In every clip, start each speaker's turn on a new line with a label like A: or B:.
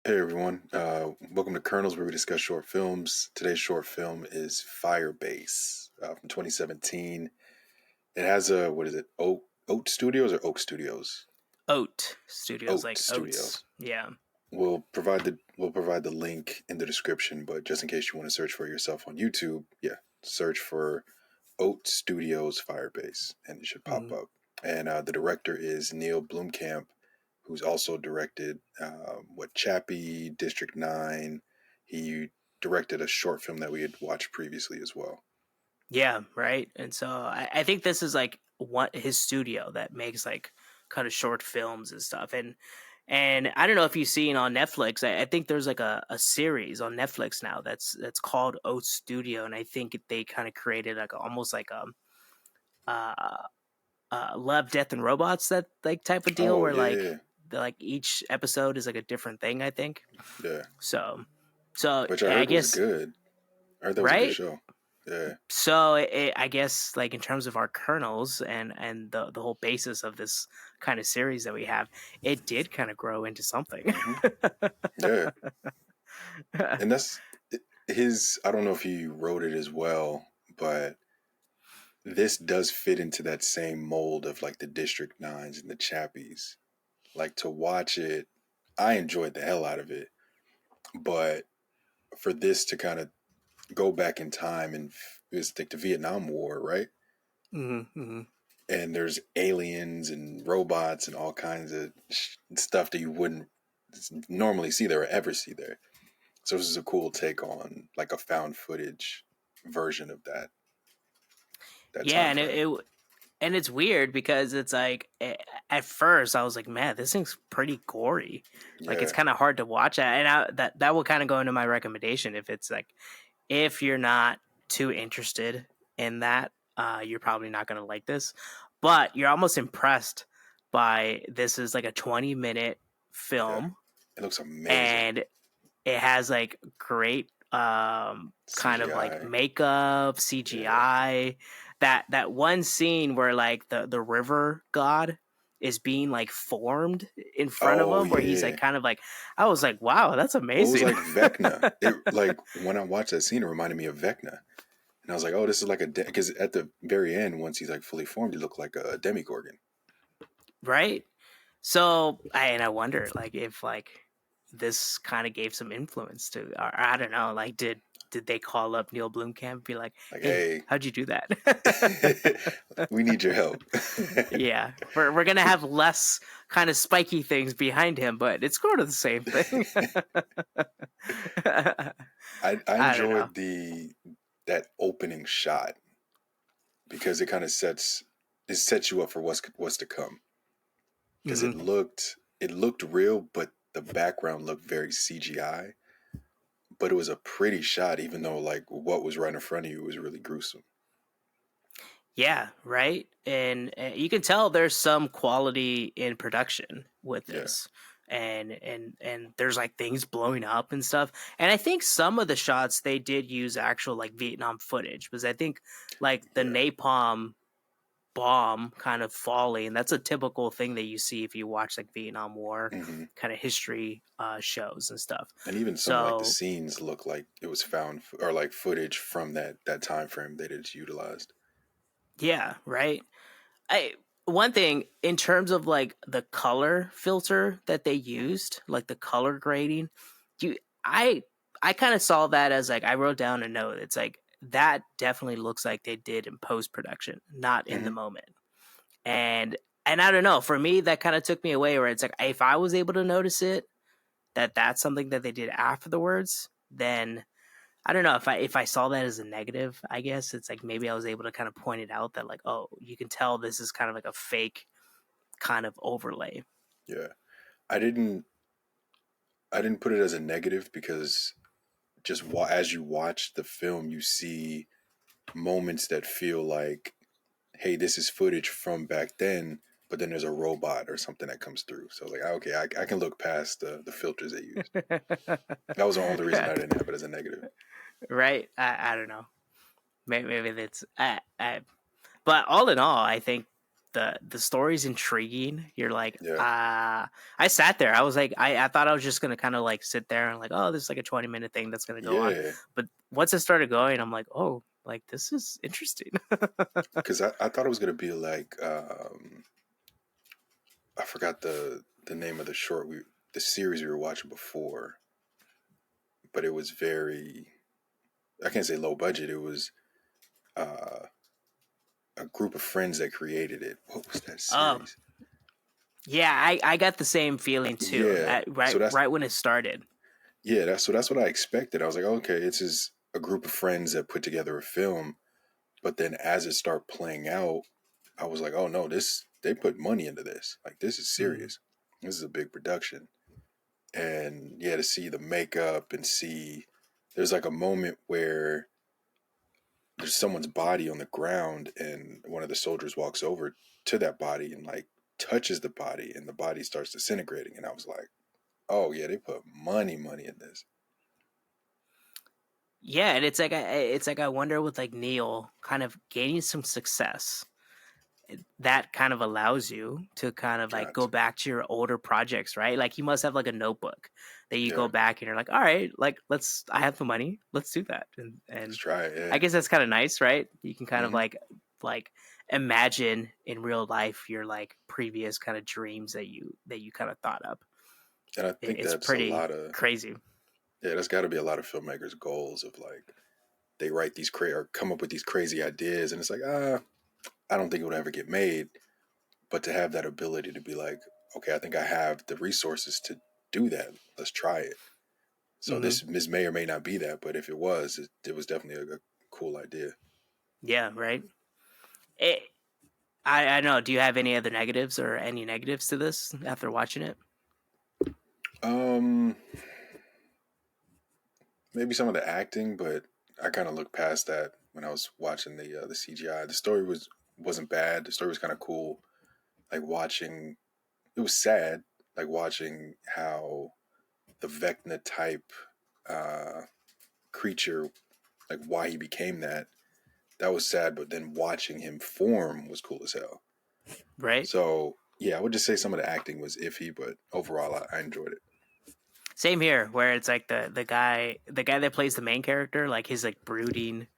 A: Hey everyone, welcome to Kernels, where we discuss short films. Today's short film is Firebase from 2017. It has what is it, Oats Studios or Oak Studios?
B: Oat Studios,
A: Oat
B: like oats.
A: Studios.
B: Yeah.
A: We'll provide the link in the description, but just in case you want to search for it yourself on YouTube, yeah, search for Oat Studios Firebase, and it should pop
B: Mhm.
A: up. And the director is Neil Blomkamp, who's also directed Chappie, District 9. He directed a short film that we had watched previously as well.
B: Yeah, right. And so I think this is like what his studio that makes like kind of short films and stuff. And I don't know if you've seen on Netflix. I think there's like a series on Netflix now that's called Oats Studio, and I think they kind of created like almost like uh, Love, Death, and Robots, that like type of deal
A: Oh
B: where
A: yeah,
B: like
A: yeah,
B: like each episode is like a different thing. I think
A: yeah.
B: so. So
A: Which I
B: I
A: heard was
B: guess
A: good. I heard that was a good
B: right.
A: show. Yeah,
B: So I guess like in terms of our kernels and the whole basis of this kind of series that we have, it did kind of grow into something.
A: hmm yeah. And that's his. I don't know if he wrote it as well, but this does fit into that same mold of like the District 9s and the Chappies. Like to watch it, I enjoyed the hell out of it. But for this to kind of go back in time and it's like the Vietnam War, right?
B: Mm-hmm.
A: And there's aliens and robots and all kinds of stuff that you wouldn't normally see there or ever see there. So this is a cool take on like a found footage version of that
B: Yeah,
A: time
B: and
A: frame.
B: and it's weird because it's like at first I was like, man, this thing's pretty gory. Like it's
A: Yeah,
B: kind of hard to watch, and that will kind of go into my recommendation if it's like if you're not too interested in that, you're probably not going to like this. But you're almost impressed by this is like a 20-minute
A: yeah.
B: film,
A: It looks amazing.
B: and it has like great kind of like
A: CGI.
B: makeup,
A: Yeah.
B: CGI. That one scene where like the river god is being like formed in front of
A: Oh
B: him, where he's like
A: yeah.
B: kind of like, I was like, wow, that's
A: Well, it was
B: amazing.
A: like Vecna. It like when I watched that scene, it reminded me of Vecna, and I was like, "Oh, this is like a because at the very end, once he's like fully formed, he looked like a demigorgon."
B: Right? So I wonder like if like this kind of gave some influence to, or I don't know, like did they call up Neil Blomkamp and be like,
A: Like,
B: hey,
A: hey,
B: how'd you do that?
A: we need your help.
B: Yeah, we're gonna have less kind of spiky things behind him, but it's sort of the same thing.
A: I
B: I don't know.
A: enjoyed that opening shot because it sets you up for what's to come because
B: Hmm.
A: it looked real, but the background looked very CGI. But it was a pretty shot, even though like what was right in front of you was really gruesome.
B: Yeah, right. And you can tell there's some quality in production with
A: Yeah,
B: this. And there's like things blowing up and stuff. And I think some of the shots they did use actual like Vietnam footage, because I think like the
A: yeah.
B: napalm bomb kind of falling, that's a typical thing that you see if you watch like Vietnam War
A: hmm
B: kind of history shows and stuff.
A: And even some of like the
B: So
A: scenes look like it was found or like footage from that time frame that it's utilized.
B: yeah, right. I One thing in terms of like the color filter that they used, like the color grading, you I I kind of saw that as like I wrote down a note. It's like that definitely looks like they did in post production, not in the
A: hmm
B: moment. And and I don't know, for me that kind of took me away where it's like if I was able to notice it that that's something that they did afterwards, then I don't know if I saw that as a negative. I guess it's like maybe I was able to kind of point it out that like, oh, you can tell this is kind of like a fake kind of overlay.
A: Yeah, I didn't. I didn't put it as a negative because just as you watch the film, you see moments that feel like, hey, this is footage from back then, but then there's a robot or something that comes through. So like, okay, I can look past the filters they used. That was the only reason I didn't have it as a negative.
B: Right? I don't know. Maybe that's but all in all, I think the story's intriguing. You're like,
A: Yeah.
B: I sat there. I was like, I thought I was just gonna kind of like sit there and like, oh, this is like a 20-minute thing that's gonna go on.
A: Yeah.
B: But once it started going, I'm like, oh, like this is interesting.
A: Because I thought it was gonna be like I forgot the name of the series we were watching before, but it was very, I can't say low budget. It was uh, a group of friends that created it. What was that
B: um,
A: series?
B: yeah, I got the same feeling too.
A: Yeah. So
B: Right when it started.
A: that's what I expected. I was like, okay, it's just a group of friends that put together a film. But then as it started playing out, I was like, oh no, they put money into this. Like this is
B: Mm.
A: serious. This is a big production. And yeah, to see the makeup and see there's like a moment where there's someone's body on the ground and one of the soldiers walks over to that body and like touches the body and the body starts disintegrating. And I was like, oh yeah, they put money in this.
B: Yeah, and it's like I wonder with like Neil kind of gaining some success that kind of allows you to kind of like
A: Got
B: go
A: to.
B: back to your older projects, right? Like you must have like a notebook that you
A: Yeah,
B: go back and you're like, all right, like I have the money, let's do that.
A: let's
B: And
A: try it.
B: I
A: Yeah.
B: guess that's kind of nice, right? You can kind of
A: Hmm.
B: like imagine in real life your like previous kind of dreams that you kind of thought up.
A: And I think
B: It's
A: that's a
B: pretty
A: lot of,
B: crazy.
A: yeah, that's got to be a lot of filmmakers' goals of like, they write these or come up with these crazy ideas and it's like, I don't think it would ever get made. But to have that ability to be like, okay, I think I have the resources to do that. Let's try it. So
B: Hmm.
A: this may or may not be that, but if it was, it was definitely a cool idea.
B: Yeah, right. It, I don't know. Do you have any other negatives or any negatives to this after watching it?
A: Um, maybe some of the acting, but I kind of looked past that when I was watching the CGI. The story wasn't bad. The story was kind of cool. Like watching, it was sad. Like watching how the Vecna type uh, creature, like why he became that. That was sad, but then watching him form was cool as hell.
B: Right.
A: So yeah, I would just say some of the acting was iffy, but overall, I enjoyed it.
B: Same here, where it's like the guy that plays the main character, like his like brooding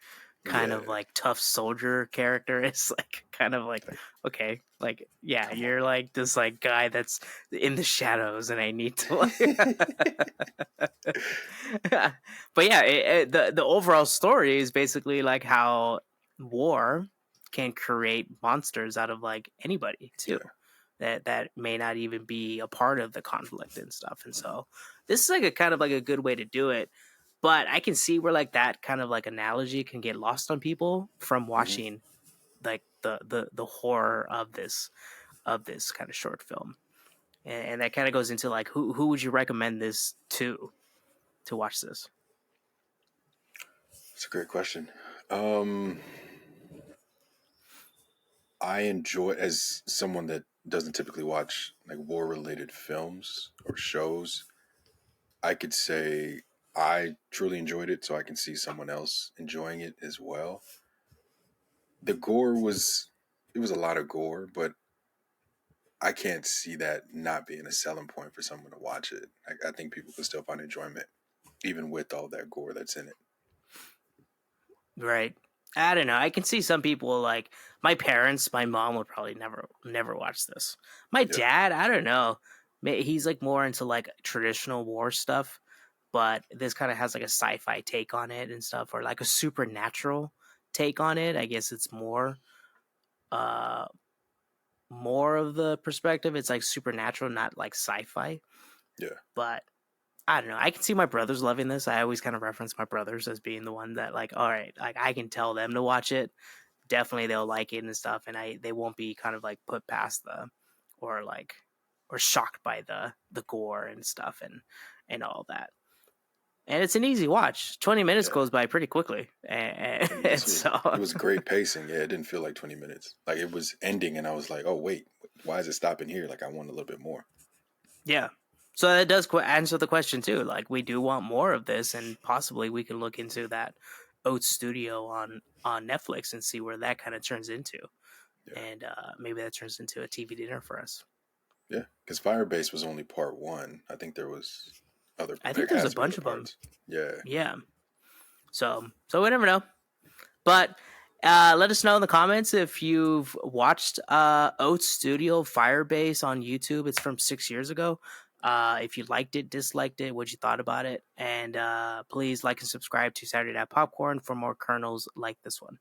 B: kind
A: Yeah,
B: of like tough soldier character is like kind of like
A: like
B: okay, like yeah,
A: come
B: you're like this like guy that's in the shadows, and I need to
A: on.
B: like. But yeah, the overall story is basically like how war can create monsters out of like anybody too,
A: Yeah.
B: that may not even be a part of the conflict and stuff. And so this is like a kind of like a good way to do it. But I can see where like that kind of like analogy can get lost on people from
A: Hmm.
B: watching like the horror of this kind of short film. And that kind of goes into like who would you recommend this to watch this?
A: That's a great question. Um, I enjoy, as someone that doesn't typically watch like war related films or shows. I could say I truly enjoyed it, so I can see someone else enjoying it as well. The gore was, it was a lot of gore, but I can't see that not being a selling point for someone to watch it. I think people can still find enjoyment even with all that gore that's in it.
B: Right. I don't know. I can see some people like my parents, my mom would probably never watch this. My
A: Yeah.
B: dad, I don't know. He's like more into like traditional war stuff, but this kind of has like a sci-fi take on it and stuff, or like a supernatural take on it. I guess it's uh more of the perspective. It's like supernatural, not like sci-fi.
A: Yeah.
B: But I don't know. I can see my brothers loving this. I always kind of reference my brothers as being the one that like, all right, like I can tell them to watch it. Definitely they'll like it and stuff, and they won't be kind of like put past or like or shocked by the gore and stuff and all that. And it's an easy watch. 20 minutes
A: Yeah.
B: goes by pretty quickly,
A: And
B: and
A: this was, it
B: so
A: was great pacing. Yeah, it didn't feel like 20 minutes. Like it was ending and I was like, "Oh, wait. Why is it stopping here? Like I want a little bit more."
B: yeah. So that does answer the question too. Like we do want more of this, and possibly we can look into that Oats Studio on Netflix and see where that kind of turns into.
A: Yeah.
B: and maybe that turns into a TV dinner for us.
A: Yeah, because Firebase was only part one. I think there was
B: I
A: there
B: think there's a
A: has to be
B: bunch
A: other
B: of them.
A: parts. Yeah.
B: Yeah. So we never know. But let us know in the comments if you've watched Oats Studio Firebase on YouTube. It's from 6 years ago. If you liked it, disliked it, what you thought about it. And please like and subscribe to Saturday Night Popcorn for more kernels like this one.